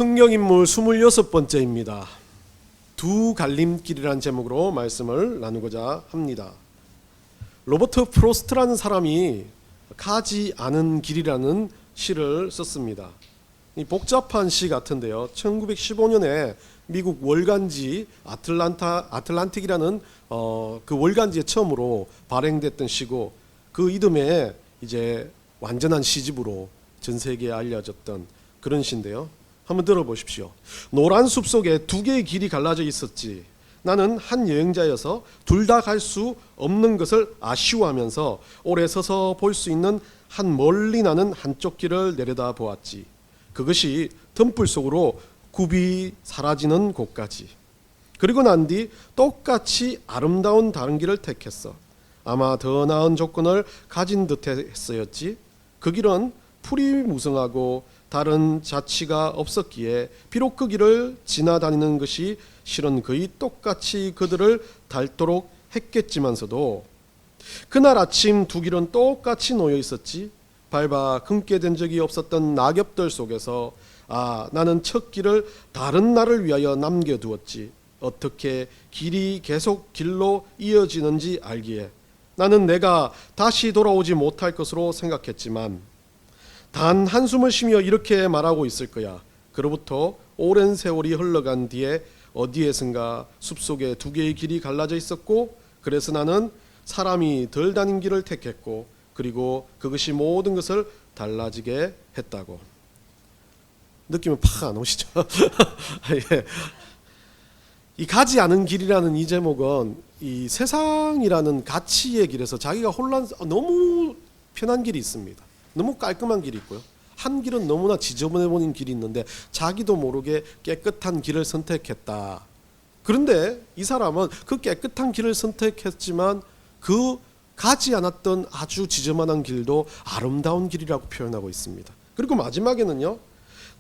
성경인물 26번째입니다. 두 갈림길이라는 제목으로 말씀을 나누고자 합니다. 로버트 프로스트라는 사람이 가지 않은 길이라는 시를 썼습니다. 이 복잡한 시 같은데요. 1915년에 미국 월간지 아틀란틱이라는 그 월간지에 처음으로 발행됐던 시고, 그 이듬해 이제 완전한 시집으로 전 세계에 알려졌던 그런 시인데요. 한번 들어보십시오. 노란 숲 속에 두 개의 길이 갈라져 있었지. 나는 한 여행자여서 둘 다 갈 수 없는 것을 아쉬워하면서 오래 서서 볼 수 있는 한 멀리 나는 한쪽 길을 내려다 보았지. 그것이 덤불 속으로 굽이 사라지는 곳까지. 그리고 난 뒤 똑같이 아름다운 다른 길을 택했어. 아마 더 나은 조건을 가진 듯했어였지. 그 길은 풀이 무성하고 다른 자취가 없었기에 비록 그 길을 지나다니는 것이 실은 거의 똑같이 그들을 닳도록 했겠지만서도 그날 아침 두 길은 똑같이 놓여 있었지. 밟아 금게 된 적이 없었던 낙엽들 속에서 나는 첫 길을 다른 날을 위하여 남겨두었지. 어떻게 길이 계속 길로 이어지는지 알기에 나는 내가 다시 돌아오지 못할 것으로 생각했지만 단 한숨을 쉬며 이렇게 말하고 있을 거야. 그로부터 오랜 세월이 흘러간 뒤에 어디에선가 숲속에 두 개의 길이 갈라져 있었고, 그래서 나는 사람이 덜 다닌 길을 택했고, 그리고 그것이 모든 것을 달라지게 했다고. 느낌은 팍 안 오시죠? 예. 이 가지 않은 길이라는 이 제목은 이 세상이라는 가치의 길에서 자기가 너무 편한 길이 있습니다. 너무 깔끔한 길이 있고요. 한 길은 너무나 지저분해보는 길이 있는데 자기도 모르게 깨끗한 길을 선택했다. 그런데 이 사람은 그 깨끗한 길을 선택했지만 그 가지 않았던 아주 지저분한 길도 아름다운 길이라고 표현하고 있습니다. 그리고 마지막에는요,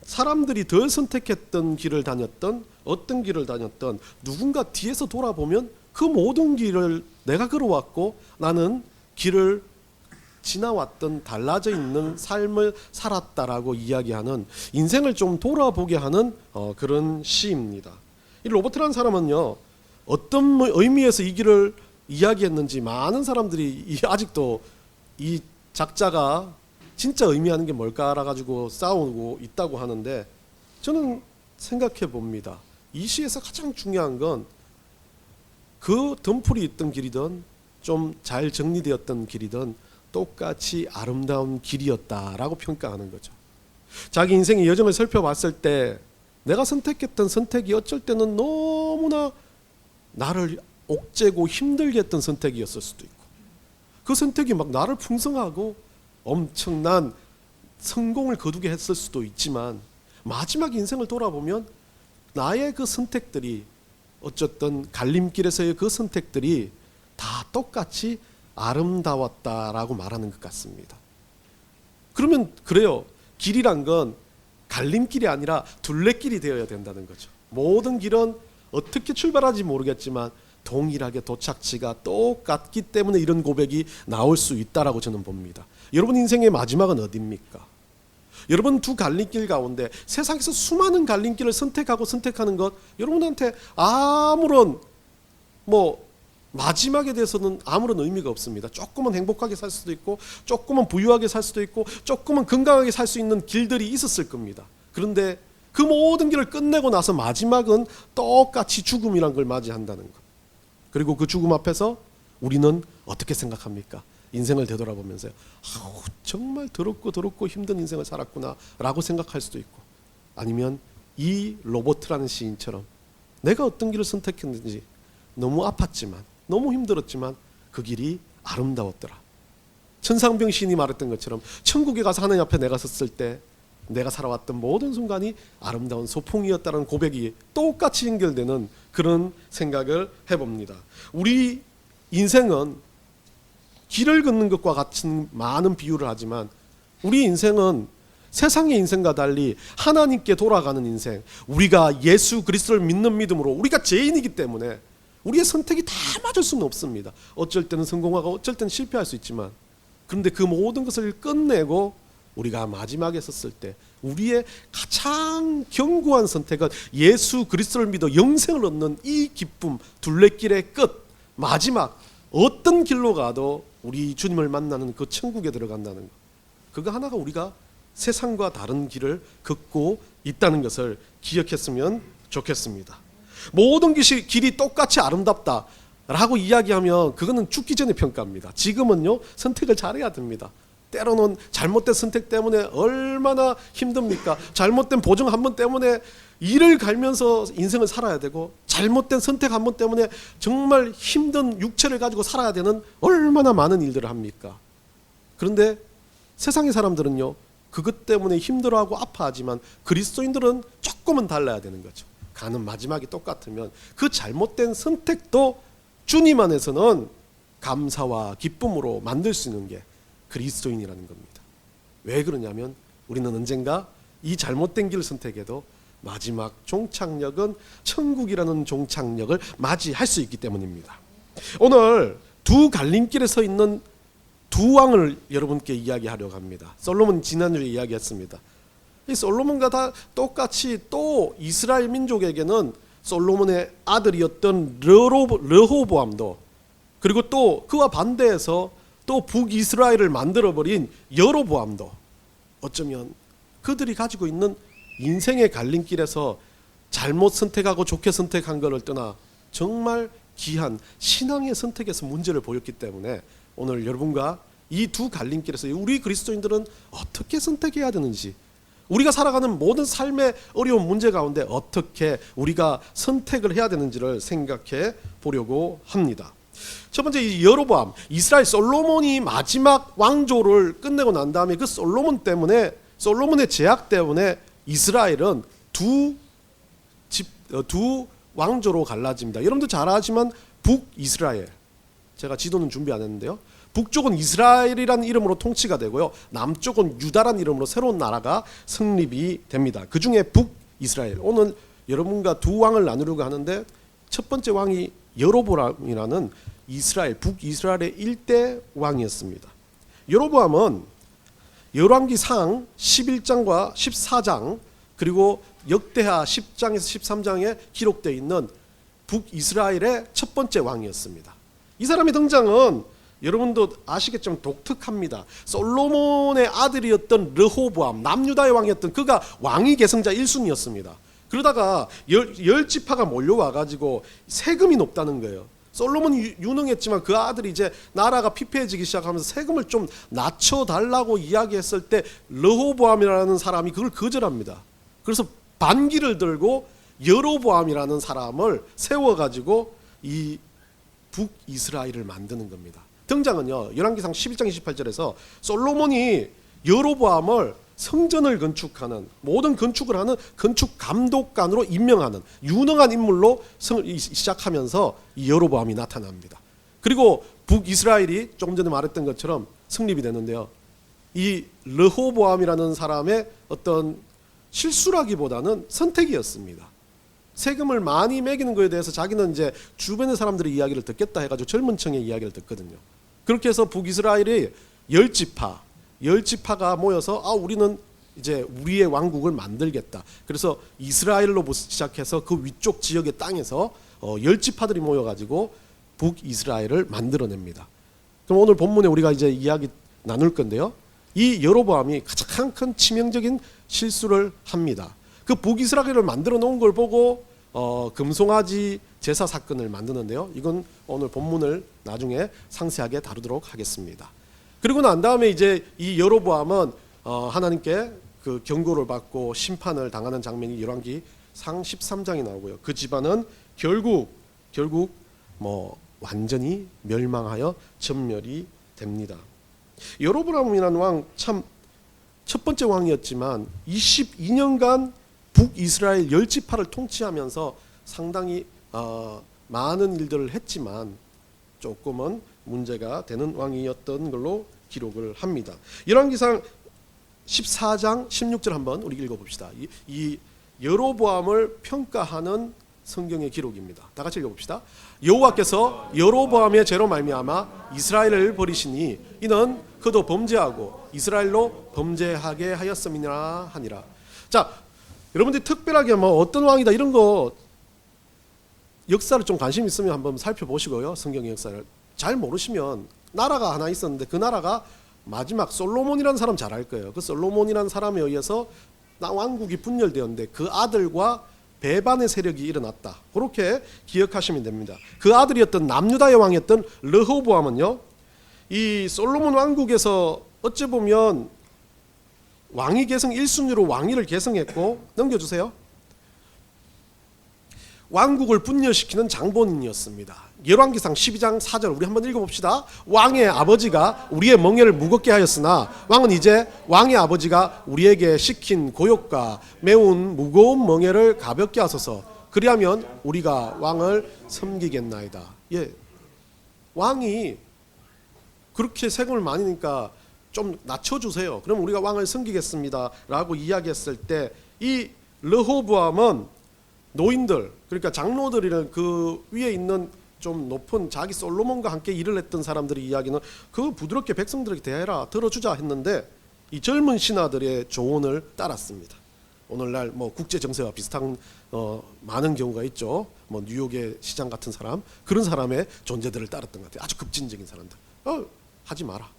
사람들이 덜 선택했던 길을 다녔던, 어떤 길을 다녔던 누군가 뒤에서 돌아보면 그 모든 길을 내가 걸어왔고 나는 길을 지나왔던 달라져 있는 삶을 살았다라고 이야기하는, 인생을 좀 돌아보게 하는 그런 시입니다. 이 로버트라는 사람은요, 어떤 의미에서 이 길을 이야기했는지 많은 사람들이 아직도 이 작자가 진짜 의미하는 게 뭘까라 가지고 싸우고 있다고 하는데, 저는 생각해 봅니다. 이 시에서 가장 중요한 건 그 덤불이 있던 길이든 좀 잘 정리되었던 길이든 똑같이 아름다운 길이었다라고 평가하는 거죠. 자기 인생의 여정을 살펴봤을 때 내가 선택했던 선택이 어쩔 때는 너무나 나를 옥죄고 힘들게 했던 선택이었을 수도 있고, 그 선택이 막 나를 풍성하고 엄청난 성공을 거두게 했을 수도 있지만, 마지막 인생을 돌아보면 나의 그 선택들이, 어쨌든 갈림길에서의 그 선택들이 다 똑같이 아름다웠다라고 말하는 것 같습니다. 그러면 그래요. 길이란 건 갈림길이 아니라 둘레길이 되어야 된다는 거죠. 모든 길은 어떻게 출발하는지 모르겠지만 동일하게 도착지가 똑같기 때문에 이런 고백이 나올 수 있다라고 저는 봅니다. 여러분 인생의 마지막은 어디입니까? 여러분 두 갈림길 가운데 세상에서 수많은 갈림길을 선택하는 것, 여러분한테 아무런 마지막에 대해서는 아무런 의미가 없습니다. 조금은 행복하게 살 수도 있고, 조금은 부유하게 살 수도 있고, 조금은 건강하게 살 수 있는 길들이 있었을 겁니다. 그런데 그 모든 길을 끝내고 나서 마지막은 똑같이 죽음이란 걸 맞이한다는 것. 그리고 그 죽음 앞에서 우리는 어떻게 생각합니까? 인생을 되돌아보면서요, 정말 더럽고 힘든 인생을 살았구나 라고 생각할 수도 있고, 아니면 이 로버트라는 시인처럼 내가 어떤 길을 선택했는지 너무 아팠지만, 너무 힘들었지만 그 길이 아름다웠더라. 천상병 시인이 말했던 것처럼 천국에 가서 하나님 앞에 내가 섰을 때 내가 살아왔던 모든 순간이 아름다운 소풍이었다는 고백이 똑같이 연결되는 그런 생각을 해봅니다. 우리 인생은 길을 걷는 것과 같은 많은 비유를 하지만 우리 인생은 세상의 인생과 달리 하나님께 돌아가는 인생, 우리가 예수 그리스도를 믿는 믿음으로 우리가 죄인이기 때문에 우리의 선택이 다 맞을 수는 없습니다. 어쩔 때는 성공하고 어쩔 때는 실패할 수 있지만, 그런데 그 모든 것을 끝내고 우리가 마지막에 섰을 때 우리의 가장 견고한 선택은 예수 그리스도를 믿어 영생을 얻는 이 기쁨, 둘레길의 끝, 마지막 어떤 길로 가도 우리 주님을 만나는 그 천국에 들어간다는 것, 그거 하나가 우리가 세상과 다른 길을 걷고 있다는 것을 기억했으면 좋겠습니다. 모든 길이 똑같이 아름답다 라고 이야기하면 그거는 죽기 전의 평가입니다. 지금은요, 선택을 잘해야 됩니다. 때로는 잘못된 선택 때문에 얼마나 힘듭니까? 잘못된 보정 한 번 때문에 이를 갈면서 인생을 살아야 되고, 잘못된 선택 한 번 때문에 정말 힘든 육체를 가지고 살아야 되는 얼마나 많은 일들을 합니까? 그런데 세상의 사람들은요, 그것 때문에 힘들어하고 아파하지만 그리스도인들은 조금은 달라야 되는 거죠. 가는 마지막이 똑같으면 그 잘못된 선택도 주님 안에서는 감사와 기쁨으로 만들 수 있는 게 그리스도인이라는 겁니다. 왜 그러냐면 우리는 언젠가 이 잘못된 길을 선택해도 마지막 종착역은 천국이라는 종착역을 맞이할 수 있기 때문입니다. 오늘 두 갈림길에 서 있는 두 왕을 여러분께 이야기하려고 합니다. 솔로몬 지난주에 이야기했습니다. 이 솔로몬과 다 똑같이 또 이스라엘 민족에게는 솔로몬의 아들이었던 르호보암도, 그리고 또 그와 반대해서 또 북이스라엘을 만들어버린 여로보암도, 어쩌면 그들이 가지고 있는 인생의 갈림길에서 잘못 선택하고 좋게 선택한 것을 떠나 정말 귀한 신앙의 선택에서 문제를 보였기 때문에 오늘 여러분과 이 두 갈림길에서 우리 그리스도인들은 어떻게 선택해야 되는지, 우리가 살아가는 모든 삶의 어려운 문제 가운데 어떻게 우리가 선택을 해야 되는지를 생각해 보려고 합니다. 첫 번째, 이 여로보암, 이스라엘 솔로몬이 마지막 왕조를 끝내고 난 다음에 그 솔로몬의 제약 때문에 이스라엘은 두 왕조로 갈라집니다. 여러분도 잘 아지만 북이스라엘, 제가 지도는 준비 안 했는데요, 북쪽은 이스라엘이라는 이름으로 통치가 되고요, 남쪽은 유다라는 이름으로 새로운 나라가 성립이 됩니다. 그 중에 북이스라엘, 오늘 여러분과 두 왕을 나누려고 하는데 첫 번째 왕이 여로보암이라는 북이스라엘의 일대 왕이었습니다. 여로보암은 열왕기상 11장과 14장 그리고 역대하 10장에서 13장에 기록되어 있는 북이스라엘의 첫 번째 왕이었습니다. 이 사람의 등장은 여러분도 아시겠지만 독특합니다. 솔로몬의 아들이었던 르호보암, 남유다의 왕이었던 그가 왕위 계승자 1순위였습니다. 그러다가 열 지파가 몰려와가지고 세금이 높다는 거예요. 솔로몬이 유능했지만 그 아들이 이제 나라가 피폐해지기 시작하면서 세금을 좀 낮춰달라고 이야기했을 때 르호보암이라는 사람이 그걸 거절합니다. 그래서 반기를 들고 여로보암이라는 사람을 세워가지고 이 북이스라엘을 만드는 겁니다. 등장은요, 열왕기상 11장 28절에서 솔로몬이 여로보암을 성전을 건축하는, 모든 건축을 하는 건축 감독관으로 임명하는 유능한 인물로 시작하면서 이 여로보암이 나타납니다. 그리고 북이스라엘이 조금 전에 말했던 것처럼 성립이 되는데요, 이 르호보암이라는 사람의 어떤 실수라기보다는 선택이었습니다. 세금을 많이 매기는 것에 대해서 자기는 이제 주변의 사람들의 이야기를 듣겠다 해가지고 젊은 층의 이야기를 듣거든요. 그렇게 해서 북이스라엘이 열 지파가 모여서 우리는 이제 우리의 왕국을 만들겠다. 그래서 이스라엘로 시작해서 그 위쪽 지역의 땅에서 열 지파들이 모여가지고 북이스라엘을 만들어냅니다. 그럼 오늘 본문에 우리가 이제 이야기 나눌 건데요, 이 여로보암이 가장 큰 치명적인 실수를 합니다. 그 북이스라엘을 만들어 놓은 걸 보고 금송아지 제사 사건을 만드는데요, 이건 오늘 본문을 나중에 상세하게 다루도록 하겠습니다. 그리고 난 다음에 이제 이 여로보암은 하나님께 그 경고를 받고 심판을 당하는 장면이 열왕기상 13장이 나오고요, 그 집안은 결국 완전히 멸망하여 전멸이 됩니다. 여로보암이라는 왕 참 첫 번째 왕이었지만 22년간 북이스라엘 열 지파를 통치하면서 상당히 많은 일들을 했지만 조금은 문제가 되는 왕이었던 걸로 기록을 합니다. 열왕기상 14장 16절 한번 우리 읽어봅시다. 이 여로보암을 평가하는 성경의 기록입니다. 다 같이 읽어봅시다. 여호와께서 여로보암의 죄로 말미암아 이스라엘을 버리시니 이는 그도 범죄하고 이스라엘로 범죄하게 하였음이니라 하니라. 자, 여러분들이 특별하게 뭐 어떤 왕이다 이런 거 역사를 좀 관심 있으면 한번 살펴보시고요. 성경의 역사를 잘 모르시면 나라가 하나 있었는데 그 나라가 마지막 솔로몬이라는 사람 잘 알 거예요. 그 솔로몬이라는 사람에 의해서 왕국이 분열되었는데 그 아들과 배반의 세력이 일어났다. 그렇게 기억하시면 됩니다. 그 아들이었던 남유다의 왕이었던 르호보암은요, 이 솔로몬 왕국에서 어찌 보면 왕위 계승 1순위로 왕위를 계승했고, 넘겨주세요. 왕국을 분열시키는 장본인이었습니다. 열왕기상 12장 4절 우리 한번 읽어봅시다. 왕의 아버지가 우리의 멍에를 무겁게 하였으나 왕은 이제 왕의 아버지가 우리에게 시킨 고욕과 매운 무거운 멍에를 가볍게 하소서. 그리하면 우리가 왕을 섬기겠나이다. 예, 왕이 그렇게 세금을 많이 내니까 좀 낮춰주세요. 그럼 우리가 왕을 섬기겠습니다 라고 이야기했을 때 이 르호보암은 노인들, 그러니까 장로들이랑 그 위에 있는 좀 높은 자기 솔로몬과 함께 일을 했던 사람들의 이야기는 그 부드럽게 백성들에게 대해라, 들어주자 했는데 이 젊은 신하들의 조언을 따랐습니다. 오늘날 뭐 국제 정세와 비슷한 많은 경우가 있죠. 뭐 뉴욕의 시장 같은 사람, 그런 사람의 존재들을 따랐던 것 같아요. 아주 급진적인 사람들. 하지 마라.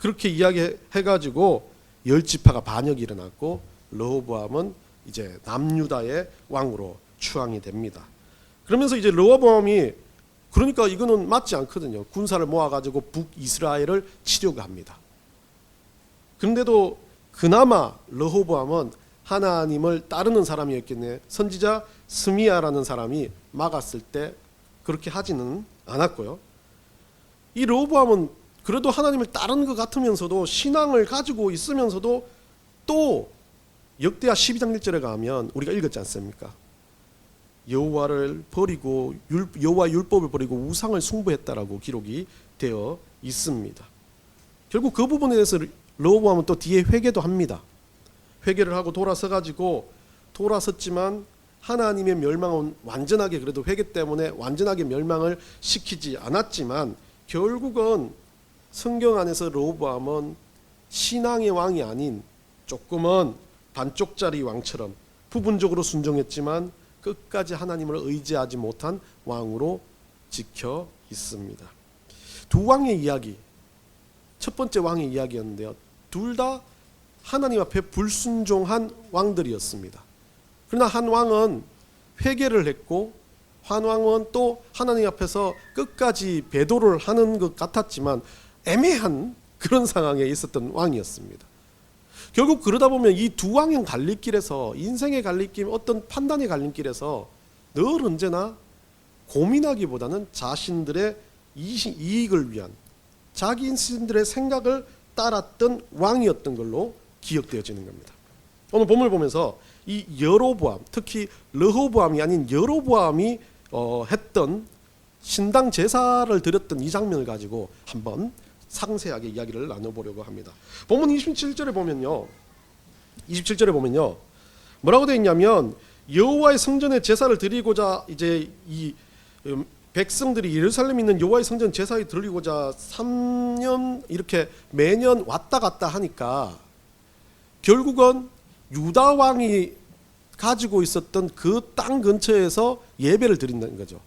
그렇게 이야기해가지고 열지파가 반역이 일어났고 르호보암은 이제 남유다의 왕으로 추앙이 됩니다. 그러면서 이제 르호보암이 그러니까 이거는 맞지 않거든요. 군사를 모아가지고 북이스라엘을 치려고 합니다. 그런데도 그나마 르호보암은 하나님을 따르는 사람이었겠네. 선지자 스미야라는 사람이 막았을 때 그렇게 하지는 않았고요. 이 르호보암은 그래도 하나님을 따르는 것 같으면서도 신앙을 가지고 있으면서도 또 역대하 12장 1절에 가면 우리가 읽었지 않습니까? 여호와를 버리고 여호와 율법을 버리고 우상을 숭배했다라고 기록이 되어 있습니다. 결국 그 부분에 대해서 르호보암은 또 뒤에 회개도 합니다. 회개를 하고 돌아섰지만 하나님의 멸망은 완전하게, 그래도 회개 때문에 완전하게 멸망을 시키지 않았지만 결국은 성경 안에서 르호보암은 신앙의 왕이 아닌 조금은 반쪽짜리 왕처럼 부분적으로 순종했지만 끝까지 하나님을 의지하지 못한 왕으로 지켜 있습니다. 두 왕의 이야기, 첫 번째 왕의 이야기였는데요. 둘 다 하나님 앞에 불순종한 왕들이었습니다. 그러나 한 왕은 회개를 했고 한 왕은 또 하나님 앞에서 끝까지 배도를 하는 것 같았지만 애매한 그런 상황에 있었던 왕이었습니다. 결국 그러다 보면 이 두 왕의 갈림길에서, 인생의 갈림길, 어떤 판단의 갈림길에서 늘 언제나 고민하기보다는 자신들의 이익을 위한 자기 자신들의 생각을 따랐던 왕이었던 걸로 기억되어지는 겁니다. 오늘 본문을 보면서 이 여로보암, 특히 르호보암이 아닌 여로보암이 했던 신당 제사를 드렸던 이 장면을 가지고 한번 상세하게 이야기를 나눠보려고 합니다. 본문 27절에 보면요, 뭐라고 되어 있냐면 여호와의 성전에 제사를 드리고자 이제 이 백성들이 예루살렘에 있는 여호와의 성전 제사에 드리고자 3년 이렇게 매년 왔다 갔다 하니까 결국은 유다 왕이 가지고 있었던 그 땅 근처에서 예배를 드린다는 거죠.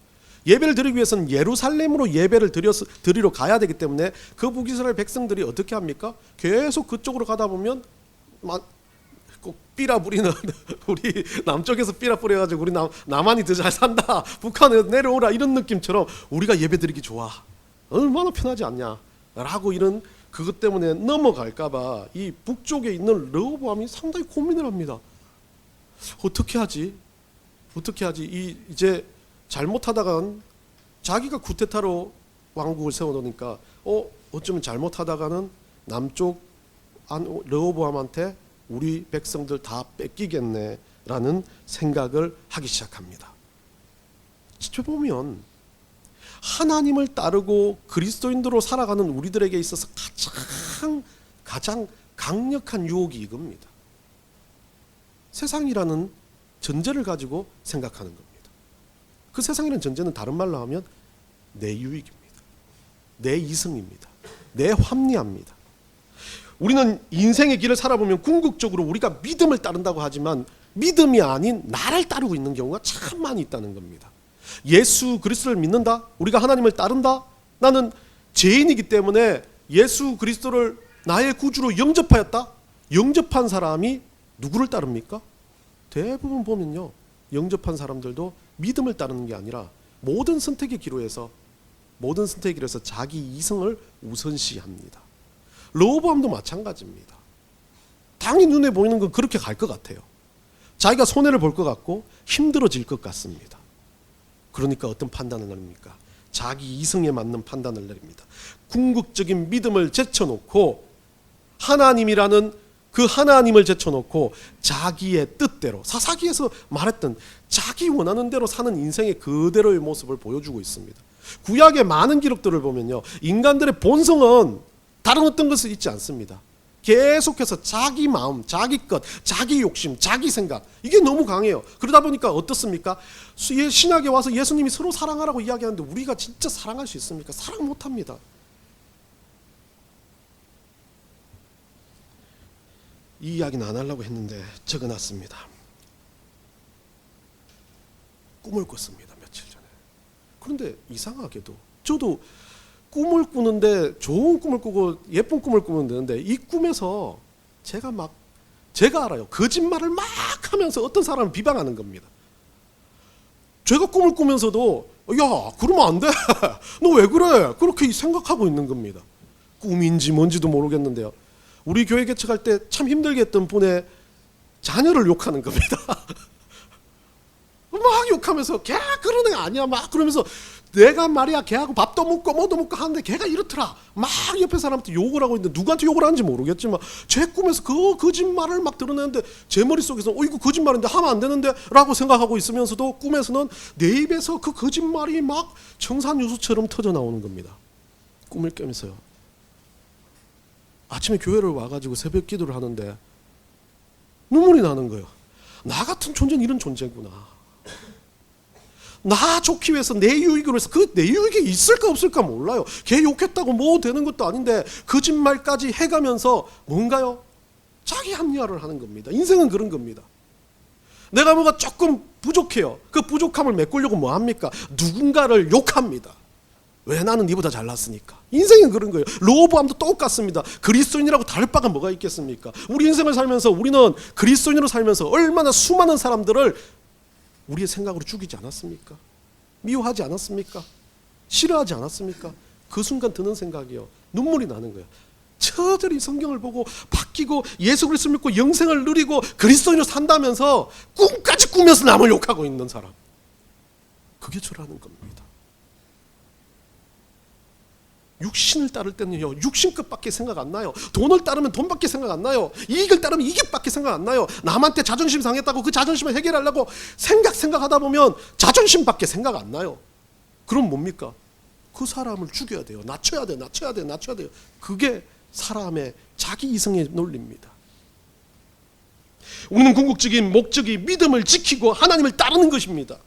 예배를 드리기 위해서는 예루살렘으로 예배를 드리러 가야 되기 때문에 그 북이스라엘 백성들이 어떻게 합니까? 계속 그쪽으로 가다 보면 꼭 삐라 부리는 우리 남쪽에서 삐라 뿌려가지고 우리 남한이 더 잘 산다, 북한에 내려오라, 이런 느낌처럼 우리가 예배 드리기 좋아, 얼마나 편하지 않냐 라고 이런 그것 때문에 넘어갈까봐 이 북쪽에 있는 르호보암이 상당히 고민을 합니다. 어떻게 하지? 이제 잘못하다간 자기가 쿠데타로 왕국을 세워놓으니까 어쩌면 잘못하다가는 남쪽 르호보암한테 우리 백성들 다 뺏기겠네라는 생각을 하기 시작합니다. 지켜보면 하나님을 따르고 그리스도인으로 살아가는 우리들에게 있어서 가장 강력한 유혹이 이겁니다. 세상이라는 전제를 가지고 생각하는 겁니다. 그 세상이라는 전제는 다른 말로 하면 내 유익입니다. 내 이성입니다. 내 합리화입니다. 우리는 인생의 길을 살아보면 궁극적으로 우리가 믿음을 따른다고 하지만 믿음이 아닌 나를 따르고 있는 경우가 참 많이 있다는 겁니다. 예수 그리스도를 믿는다? 우리가 하나님을 따른다? 나는 죄인이기 때문에 예수 그리스도를 나의 구주로 영접하였다? 영접한 사람이 누구를 따릅니까? 대부분 보면요, 영접한 사람들도 믿음을 따르는 게 아니라 모든 선택의 기로에서 자기 이성을 우선시합니다. 르호보암도 마찬가지입니다. 당연히 눈에 보이는 건 그렇게 갈 것 같아요. 자기가 손해를 볼 것 같고 힘들어질 것 같습니다. 그러니까 어떤 판단을 내립니까? 자기 이성에 맞는 판단을 내립니다. 궁극적인 믿음을 제쳐놓고 하나님이라는 그 하나님을 제쳐놓고 자기의 뜻대로, 사사기에서 말했던 자기 원하는 대로 사는 인생의 그대로의 모습을 보여주고 있습니다. 구약의 많은 기록들을 보면요, 인간들의 본성은 다른 어떤 것을 잊지 않습니다. 계속해서 자기 마음, 자기 것, 자기 욕심, 자기 생각, 이게 너무 강해요. 그러다 보니까 어떻습니까? 신약에 와서 예수님이 서로 사랑하라고 이야기하는데 우리가 진짜 사랑할 수 있습니까? 사랑 못합니다. 이 이야기는 안 하려고 했는데 적어놨습니다. 꿈을 꿨습니다, 며칠 전에. 그런데 이상하게도 저도 꿈을 꾸는데 좋은 꿈을 꾸고 예쁜 꿈을 꾸면 되는데 이 꿈에서 제가 알아요. 거짓말을 막 하면서 어떤 사람을 비방하는 겁니다. 제가 꿈을 꾸면서도 야, 그러면 안 돼. 너 왜 그래? 그렇게 생각하고 있는 겁니다. 꿈인지 뭔지도 모르겠는데요. 우리 교회 개척할 때 참 힘들게 했던 분의 자녀를 욕하는 겁니다. 막 욕하면서 걔 그런 애 아니야 막 그러면서 내가 말이야 걔하고 밥도 먹고 뭐도 먹고 하는데 걔가 이렇더라 막 옆에 사람한테 욕을 하고 있는데 누구한테 욕을 하는지 모르겠지만 제 꿈에서 그 거짓말을 막 드러내는데 제 머릿속에서 이거 거짓말인데 하면 안 되는데 라고 생각하고 있으면서도 꿈에서는 내 입에서 그 거짓말이 막 청산유수처럼 터져 나오는 겁니다. 꿈을 깨면서요. 아침에 교회를 와가지고 새벽 기도를 하는데 눈물이 나는 거예요. 나 같은 존재는 이런 존재구나. 나 좋기 위해서 내 유익을 위해서 그 내 유익이 있을까 없을까 몰라요. 걔 욕했다고 뭐 되는 것도 아닌데 거짓말까지 해가면서 뭔가요? 자기 합리화를 하는 겁니다. 인생은 그런 겁니다. 내가 뭐가 조금 부족해요. 그 부족함을 메꾸려고 뭐 합니까? 누군가를 욕합니다. 왜? 나는 니보다 잘났으니까. 인생은 그런 거예요. 르호보암도 똑같습니다. 그리스도인이라고 다를 바가 뭐가 있겠습니까? 우리 인생을 살면서 우리는 그리스도인으로 살면서 얼마나 수많은 사람들을 우리의 생각으로 죽이지 않았습니까? 미워하지 않았습니까? 싫어하지 않았습니까? 그 순간 드는 생각이요, 눈물이 나는 거예요. 저들이 성경을 보고 바뀌고 예수 그리스도를 믿고 영생을 누리고 그리스도인으로 산다면서 꿈까지 꾸면서 남을 욕하고 있는 사람, 그게 저라는 겁니다. 육신을 따를 때는요, 육신 것밖에 생각 안 나요. 돈을 따르면 돈밖에 생각 안 나요. 이익을 따르면 이익밖에 생각 안 나요. 남한테 자존심 상했다고 그 자존심을 해결하려고 생각하다 보면 자존심밖에 생각 안 나요. 그럼 뭡니까? 그 사람을 죽여야 돼요. 낮춰야 돼요. 그게 사람의 자기 이성의 논리입니다. 우리는 궁극적인 목적이 믿음을 지키고 하나님을 따르는 것입니다.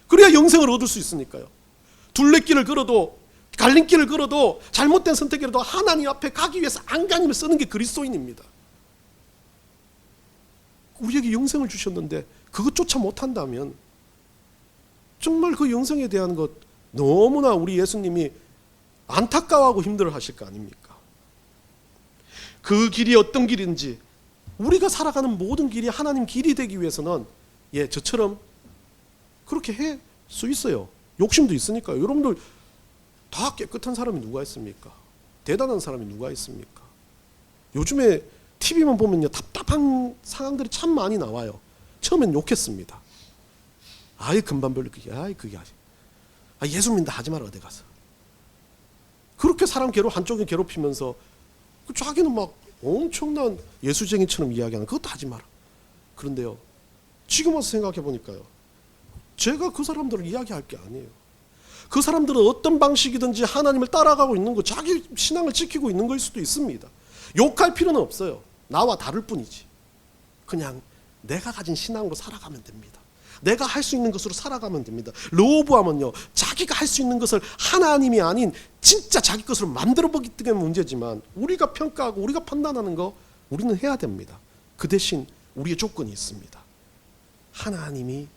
그래야 영생을 얻을 수 있으니까요. 둘레길을 걸어도, 갈림길을 걸어도, 잘못된 선택이라도 하나님 앞에 가기 위해서 안간힘을 쓰는 게 그리스도인입니다. 우리에게 영생을 주셨는데 그것조차 못한다면 정말 그 영생에 대한 것 너무나 우리 예수님이 안타까워하고 힘들어하실 거 아닙니까? 그 길이 어떤 길인지, 우리가 살아가는 모든 길이 하나님 길이 되기 위해서는 저처럼 그렇게 할 수 있어요. 욕심도 있으니까요. 여러분들 다 깨끗한 사람이 누가 있습니까? 대단한 사람이 누가 있습니까? 요즘에 TV만 보면요, 답답한 상황들이 참 많이 나와요. 처음엔 욕했습니다. 금방 별로 그게 예수 믿는다 하지 마라 어디 가서. 그렇게 사람 한쪽에 괴롭히면서 자기는 막 엄청난 예수쟁이처럼 이야기하는, 그것도 하지 마라. 그런데요, 지금 와서 생각해 보니까요, 제가 그 사람들을 이야기할 게 아니에요. 그 사람들은 어떤 방식이든지 하나님을 따라가고 있는 거, 자기 신앙을 지키고 있는 걸 수도 있습니다. 욕할 필요는 없어요. 나와 다를 뿐이지. 그냥 내가 가진 신앙으로 살아가면 됩니다. 내가 할 수 있는 것으로 살아가면 됩니다. 르호보암은요, 자기가 할 수 있는 것을 하나님이 아닌 진짜 자기 것으로 만들어보기 때문에 문제지만, 우리가 평가하고 우리가 판단하는 거 우리는 해야 됩니다. 그 대신 우리의 조건이 있습니다. 하나님이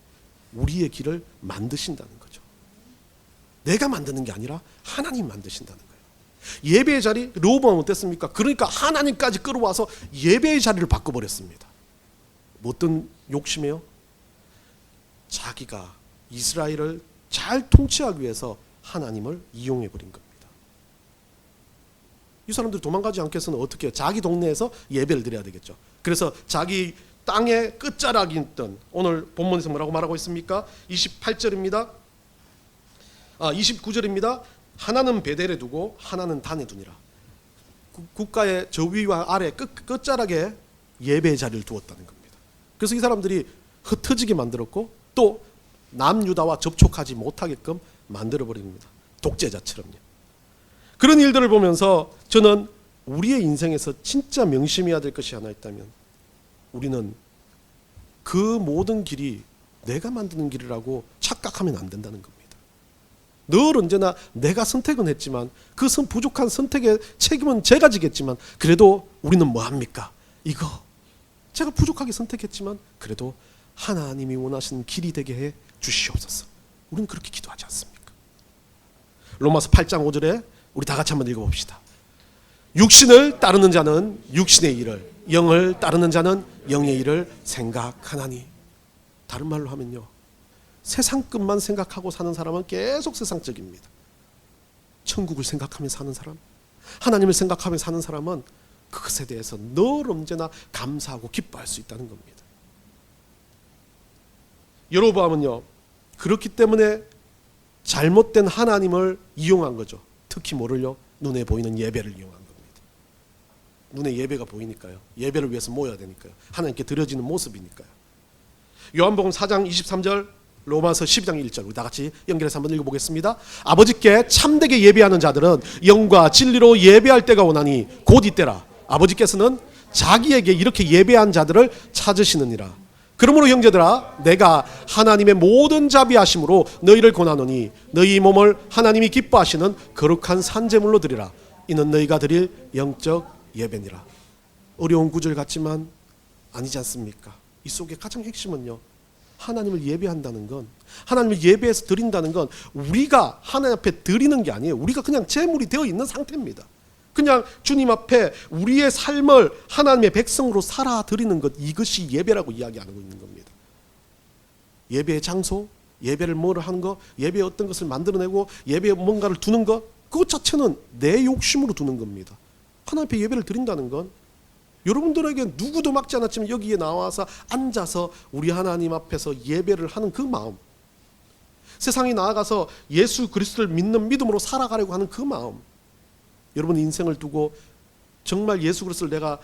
우리의 길을 만드신다는 거죠. 내가 만드는 게 아니라 하나님 만드신다는 거예요. 예배의 자리, 르호보암은 어땠습니까? 그러니까 하나님까지 끌어와서 예배의 자리를 바꿔버렸습니다. 뭐 어떤 욕심이에요? 자기가 이스라엘을 잘 통치하기 위해서 하나님을 이용해버린 겁니다. 이 사람들이 도망가지 않기 위해서는 어떻게 해요? 자기 동네에서 예배를 드려야 되겠죠. 그래서 자기 땅의 끝자락이 있던, 오늘 본문에서 뭐라고 말하고 있습니까? 28절입니다. 29절입니다. 하나는 베델에 두고 하나는 단에 두니라. 국가의 저 위와 아래 끝자락에 예배의 자리를 두었다는 겁니다. 그래서 이 사람들이 흩어지게 만들었고 또 남유다와 접촉하지 못하게끔 만들어버립니다. 독재자처럼요. 그런 일들을 보면서 저는 우리의 인생에서 진짜 명심해야 될 것이 하나 있다면, 우리는 그 모든 길이 내가 만드는 길이라고 착각하면 안 된다는 겁니다. 늘 언제나 내가 선택은 했지만 그 부족한 선택의 책임은 제가 지겠지만, 그래도 우리는 뭐합니까? 이거 제가 부족하게 선택했지만 그래도 하나님이 원하시는 길이 되게 해 주시옵소서. 우리는 그렇게 기도하지 않습니까? 로마서 8장 5절에 우리 다 같이 한번 읽어봅시다. 육신을 따르는 자는 육신의 일을, 영을 따르는 자는 영의 일을 생각하나니. 다른 말로 하면요, 세상 것만 생각하고 사는 사람은 계속 세상적입니다. 천국을 생각하며 사는 사람, 하나님을 생각하며 사는 사람은 그것에 대해서 늘 언제나 감사하고 기뻐할 수 있다는 겁니다. 여로보암은요, 그렇기 때문에 잘못된 하나님을 이용한 거죠. 특히 뭐를요? 눈에 보이는 예배를 이용한 겁니다. 눈에 예배가 보이니까요. 예배를 위해서 모여야 되니까요. 하나님께 드려지는 모습이니까요. 요한복음 4장 23절, 로마서 12장 1절, 우리 다 같이 연결해서 한번 읽어보겠습니다. 아버지께 참되게 예배하는 자들은 영과 진리로 예배할 때가 오나니 곧 이때라. 아버지께서는 자기에게 이렇게 예배한 자들을 찾으시느니라. 그러므로 형제들아, 내가 하나님의 모든 자비하심으로 너희를 권하노니 너희 몸을 하나님이 기뻐하시는 거룩한 산제물로 드리라. 이는 너희가 드릴 영적 예배니라. 어려운 구절 같지만 아니지 않습니까? 이 속에 가장 핵심은요, 하나님을 예배한다는 건, 하나님을 예배해서 드린다는 건 우리가 하나님 앞에 드리는 게 아니에요. 우리가 그냥 제물이 되어 있는 상태입니다. 그냥 주님 앞에 우리의 삶을 하나님의 백성으로 살아 드리는 것, 이것이 예배라고 이야기하고 있는 겁니다. 예배의 장소, 예배를 뭐를 하는 것, 예배에 어떤 것을 만들어내고 예배에 뭔가를 두는 것, 그것 자체는 내 욕심으로 두는 겁니다. 하나님 앞에 예배를 드린다는 건 여러분들에게 누구도 막지 않았지만 여기에 나와서 앉아서 우리 하나님 앞에서 예배를 하는 그 마음, 세상에 나아가서 예수 그리스도를 믿는 믿음으로 살아가려고 하는 그 마음, 여러분 인생을 두고 정말 예수 그리스도를 내가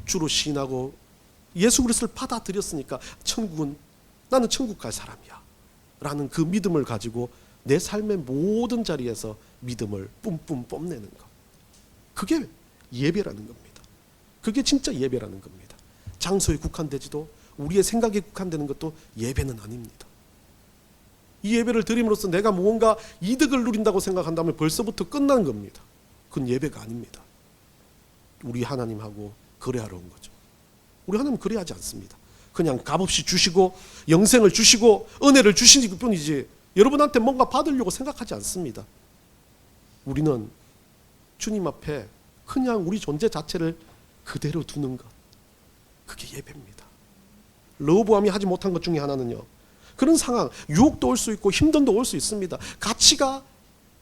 주로 시인하고 예수 그리스도를 받아들였으니까 천국은, 나는 천국 갈 사람이야 라는 그 믿음을 가지고 내 삶의 모든 자리에서 믿음을 뿜뿜 뽐내는 것, 그게 예배라는 겁니다. 그게 진짜 예배라는 겁니다. 장소에 국한되지도, 우리의 생각에 국한되는 것도 예배는 아닙니다. 이 예배를 드림으로써 내가 무언가 이득을 누린다고 생각한다면 벌써부터 끝난 겁니다. 그건 예배가 아닙니다. 우리 하나님하고 거래하러 온 거죠. 우리 하나님 거래하지 않습니다. 그냥 값없이 주시고 영생을 주시고 은혜를 주시는 뿐이지 여러분한테 뭔가 받으려고 생각하지 않습니다. 우리는 주님 앞에 그냥 우리 존재 자체를 그대로 두는 것, 그게 예배입니다. 르호보암이 하지 못한 것 중에 하나는요, 그런 상황, 유혹도 올 수 있고 힘듦도 올 수 있습니다. 가치가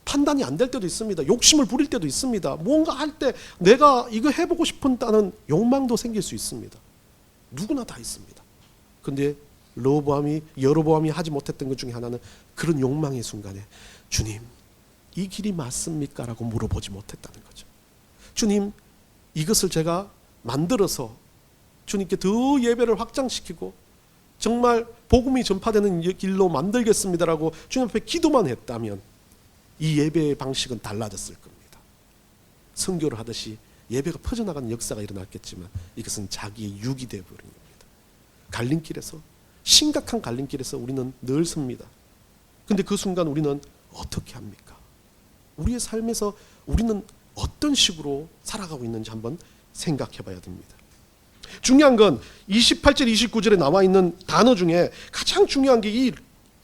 판단이 안 될 때도 있습니다. 욕심을 부릴 때도 있습니다. 뭔가 할 때 내가 이거 해보고 싶다는 욕망도 생길 수 있습니다. 누구나 다 있습니다. 근데 여로보암이 하지 못했던 것 중에 하나는 그런 욕망의 순간에 주님, 이 길이 맞습니까? 라고 물어보지 못했다는 거죠. 주님, 이것을 제가 만들어서 주님께 더 예배를 확장시키고 정말 복음이 전파되는 길로 만들겠습니다라고 주님 앞에 기도만 했다면 이 예배의 방식은 달라졌을 겁니다. 선교를 하듯이 예배가 퍼져나가는 역사가 일어났겠지만 이것은 자기의 육이 되어버린 겁니다. 갈림길에서 심각한 갈림길에서 우리는 늘 섭니다. 근데 그 순간 우리는 어떻게 합니까? 우리의 삶에서 우리는 어떤 식으로 살아가고 있는지 한번 생각해 봐야 됩니다. 중요한 건 28절 29절에 나와 있는 단어 중에 가장 중요한 게 이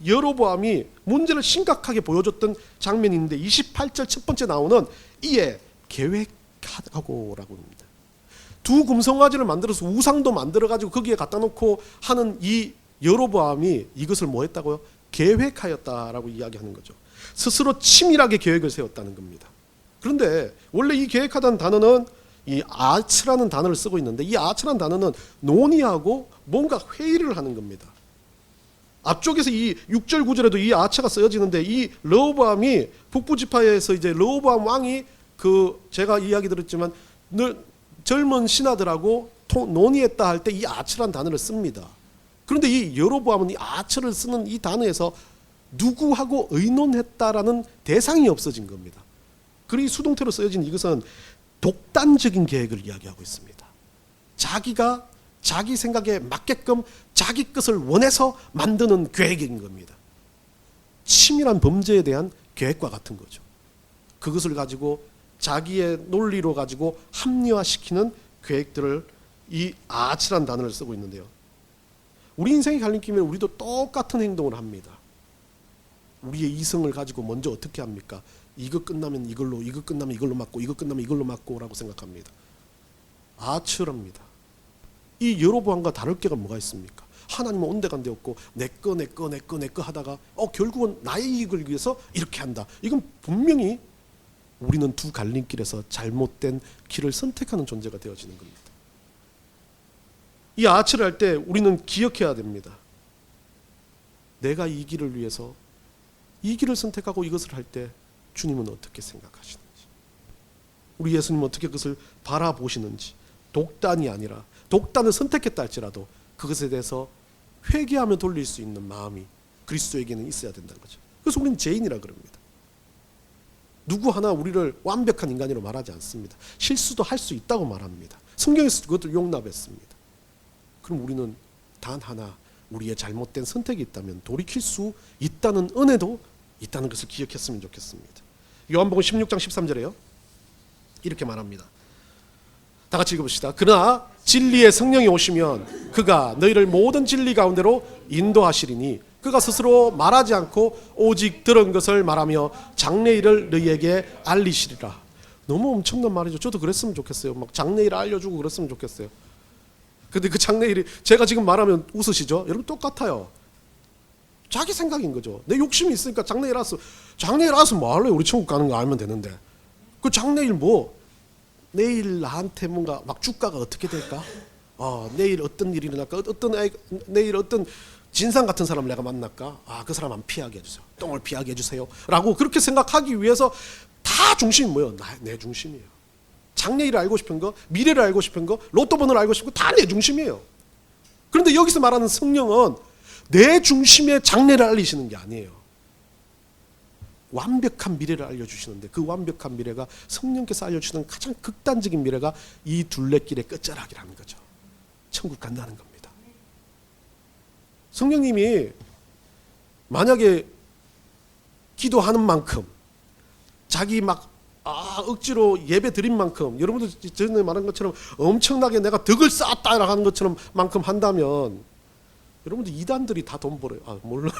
여로보암이 문제를 심각하게 보여줬던 장면인데 28절 첫 번째 나오는 이에 계획하고라고 합니다. 두 금송아지를 만들어서 우상도 만들어가지고 거기에 갖다 놓고 하는 이 여로보암이 이것을 뭐 했다고요? 계획하였다라고 이야기하는 거죠. 스스로 치밀하게 계획을 세웠다는 겁니다. 그런데 원래 이 계획하다는 단어는 이 아츠라는 단어를 쓰고 있는데 이 아츠라는 단어는 논의하고 뭔가 회의를 하는 겁니다. 앞쪽에서 이 6절 9절에도 이 아츠가 쓰여지는데 이 르호보암이 북부 지파에서 이제 르호보암 왕이 그 제가 이야기 드렸지만 늘 젊은 신하들하고 논의했다 할 때 이 아츠라는 단어를 씁니다. 그런데 이 여로보암은 이 아츠를 쓰는 이 단어에서 누구하고 의논했다라는 대상이 없어진 겁니다. 그리고 수동태로 쓰여진 이것은 독단적인 계획을 이야기하고 있습니다. 자기가 자기 생각에 맞게끔 자기 것을 원해서 만드는 계획인 겁니다. 치밀한 범죄에 대한 계획과 같은 거죠. 그것을 가지고 자기의 논리로 가지고 합리화시키는 계획들을 이 아츠란 단어를 쓰고 있는데요. 우리 인생의 갈림길에 우리도 똑같은 행동을 합니다. 우리의 이성을 가지고 먼저 어떻게 합니까? 이거 끝나면 이걸로, 이거 끝나면 이걸로 맞고, 이거 끝나면 이걸로 맞고라고 생각합니다. 아츠랍니다. 이 여로보암과 다를 게가 뭐가 있습니까? 하나님은 온데간데 없고 내꺼 하다가 결국은 나의 이익을 위해서 이렇게 한다. 이건 분명히 우리는 두 갈림길에서 잘못된 길을 선택하는 존재가 되어지는 겁니다. 이 아츠를 할 때 우리는 기억해야 됩니다. 내가 이 길을 위해서 이 길을 선택하고 이것을 할 때 주님은 어떻게 생각하시는지, 우리 예수님은 어떻게 그것을 바라보시는지, 독단이 아니라 독단을 선택했다 할지라도 그것에 대해서 회개하며 돌릴 수 있는 마음이 그리스도에게는 있어야 된다는 거죠. 그래서 우리는 죄인이라 그럽니다. 누구 하나 우리를 완벽한 인간으로 말하지 않습니다. 실수도 할 수 있다고 말합니다. 성경에서 그것을 용납했습니다. 그럼 우리는 단 하나 우리의 잘못된 선택이 있다면 돌이킬 수 있다는 은혜도 있다는 것을 기억했으면 좋겠습니다. 요한복음 16장 13절에요. 이렇게 말합니다. 다 같이 읽어봅시다. 그러나 진리의 성령이 오시면 그가 너희를 모든 진리 가운데로 인도하시리니 그가 스스로 말하지 않고 오직 들은 것을 말하며 장래일을 너희에게 알리시리라. 너무 엄청난 말이죠. 저도 그랬으면 좋겠어요. 막 장래일 알려주고 그랬으면 좋겠어요. 근데 그 장래일이 제가 지금 말하면 웃으시죠? 여러분 똑같아요. 자기 생각인 거죠. 내 욕심이 있으니까 장래일 알아서 뭐 할래? 우리 천국 가는 거 알면 되는데 그 장래일 뭐 내일 나한테 뭔가 막 주가가 어떻게 될까? 내일 어떤 일이 일어날까? 내일 어떤 진상 같은 사람을 내가 만날까? 그 사람 안 피하게 해주세요. 똥을 피하게 해주세요. 라고 그렇게 생각하기 위해서 다 중심이 뭐예요? 내 중심이에요. 장래일을 알고 싶은 거, 미래를 알고 싶은 거, 로또 번호를 알고 싶은 거 다 내 중심이에요. 그런데 여기서 말하는 성령은 내 중심의 장래를 알리시는 게 아니에요. 완벽한 미래를 알려주시는데 그 완벽한 미래가 성령께서 알려주시는 가장 극단적인 미래가 이 둘레길의 끝자락이라는 거죠. 천국 간다는 겁니다. 성령님이 만약에 기도하는 만큼 자기 막 억지로 예배 드린 만큼 여러분들 전에 말한 것처럼 엄청나게 내가 덕을 쌓았다 하는 것처럼 만큼 한다면 여러분들 이단들이 다 돈 벌어요. 물론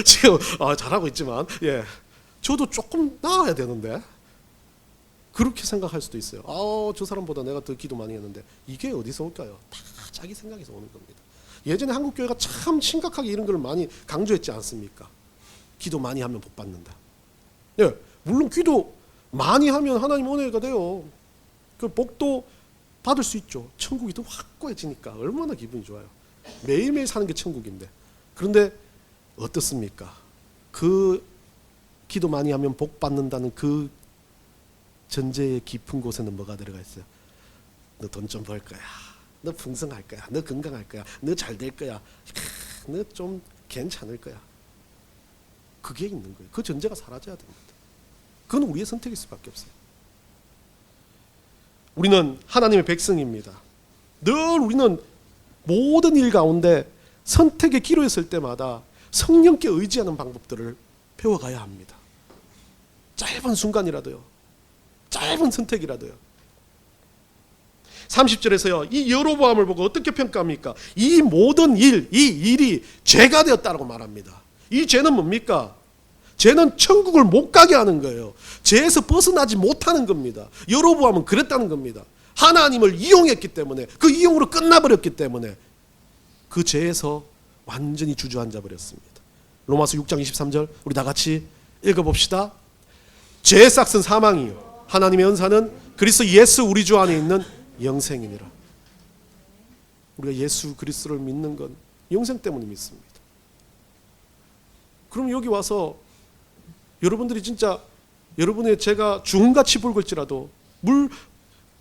지금 잘하고 있지만 저도 조금 나아야 되는데 그렇게 생각할 수도 있어요. 저 사람보다 내가 더 기도 많이 했는데 이게 어디서 올까요? 다 자기 생각에서 오는 겁니다. 예전에 한국교회가 참 심각하게 이런 걸 많이 강조했지 않습니까? 기도 많이 하면 복 받는다. 물론 기도 많이 하면 하나님 은혜가 돼요. 그 복도 받을 수 있죠. 천국이 더 확고해지니까 얼마나 기분이 좋아요. 매일매일 사는 게 천국인데. 그런데 어떻습니까? 그 기도 많이 하면 복 받는다는 그 전제의 깊은 곳에는 뭐가 들어가 있어요? 너 돈 좀 벌 거야. 너 풍성할 거야. 너 건강할 거야. 너 잘 될 거야. 너 좀 괜찮을 거야. 그게 있는 거예요. 그 전제가 사라져야 됩니다. 그건 우리의 선택일 수밖에 없어요. 우리는 하나님의 백성입니다. 늘 우리는 모든 일 가운데 선택의 기로에 설 때마다 성령께 의지하는 방법들을 배워가야 합니다. 짧은 순간이라도요. 짧은 선택이라도요. 30절에서요. 이 여로보암을 보고 어떻게 평가합니까? 이 모든 이 일이 죄가 되었다고 말합니다. 이 죄는 뭡니까? 죄는 천국을 못 가게 하는 거예요. 죄에서 벗어나지 못하는 겁니다. 여로보암은 그랬다는 겁니다. 하나님을 이용했기 때문에, 그 이용으로 끝나버렸기 때문에 그 죄에서 완전히 주저앉아 버렸습니다. 로마서 6장 23절 우리 다 같이 읽어봅시다. 죄의 싹은 사망이요 하나님의 은사는 그리스도 예수 우리 주 안에 있는 영생이니라. 우리가 예수 그리스도를 믿는 건 영생 때문에 믿습니다. 그럼 여기 와서 여러분들이 진짜 여러분의 죄가 주홍같이 붉을지라도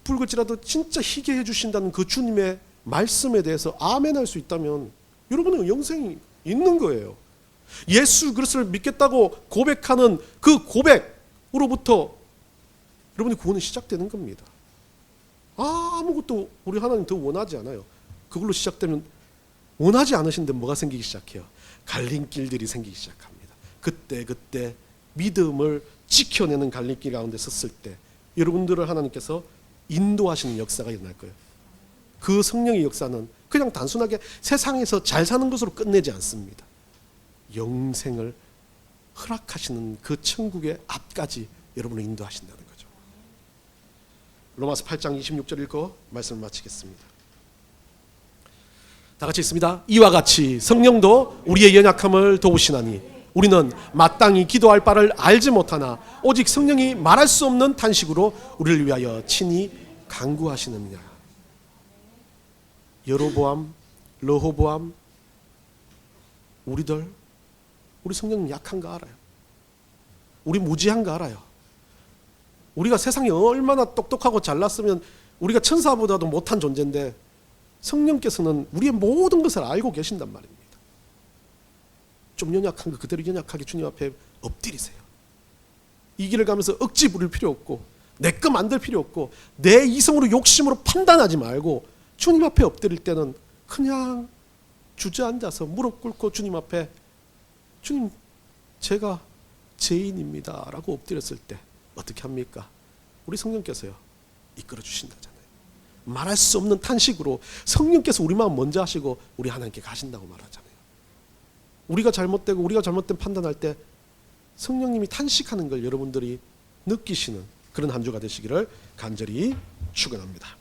붉을지라도 진짜 희게 해주신다는 그 주님의 말씀에 대해서 아멘할 수 있다면 여러분은 영생이 있는 거예요. 예수 그리스도를 믿겠다고 고백하는 그 고백으로부터 여러분의 구원이 시작되는 겁니다. 아무것도 우리 하나님 더 원하지 않아요. 그걸로 시작되면 원하지 않으신데 뭐가 생기기 시작해요? 갈림길들이 생기기 시작합니다. 그때 믿음을 지켜내는 갈림길 가운데 섰을 때 여러분들을 하나님께서 인도하시는 역사가 일어날 거예요. 그 성령의 역사는 그냥 단순하게 세상에서 잘 사는 것으로 끝내지 않습니다. 영생을 허락하시는 그 천국의 앞까지 여러분을 인도하신다는 거죠. 로마서 8장 26절 읽고 말씀을 마치겠습니다. 다 같이 읽습니다. 이와 같이 성령도 우리의 연약함을 도우시나니 우리는 마땅히 기도할 바를 알지 못하나 오직 성령이 말할 수 없는 탄식으로 우리를 위하여 친히 간구하시느니라. 여로보암, 르호보암, 우리 성령님 약한 거 알아요. 우리 무지한 거 알아요. 우리가 세상에 얼마나 똑똑하고 잘났으면 우리가 천사보다도 못한 존재인데 성령께서는 우리의 모든 것을 알고 계신단 말입니다. 좀 연약한 거 그대로 연약하게 주님 앞에 엎드리세요. 이 길을 가면서 억지 부릴 필요 없고 내 거 만들 필요 없고 내 이성으로 욕심으로 판단하지 말고 주님 앞에 엎드릴 때는 그냥 주저앉아서 무릎 꿇고 주님 앞에 주님 제가 죄인입니다 라고 엎드렸을 때 어떻게 합니까? 우리 성령께서요 이끌어 주신다잖아요. 말할 수 없는 탄식으로 성령께서 우리 마음 먼저 하시고 우리 하나님께 가신다고 말하잖아요. 우리가 잘못되고 우리가 잘못된 판단할 때 성령님이 탄식하는 걸 여러분들이 느끼시는 그런 한 주가 되시기를 간절히 축원합니다.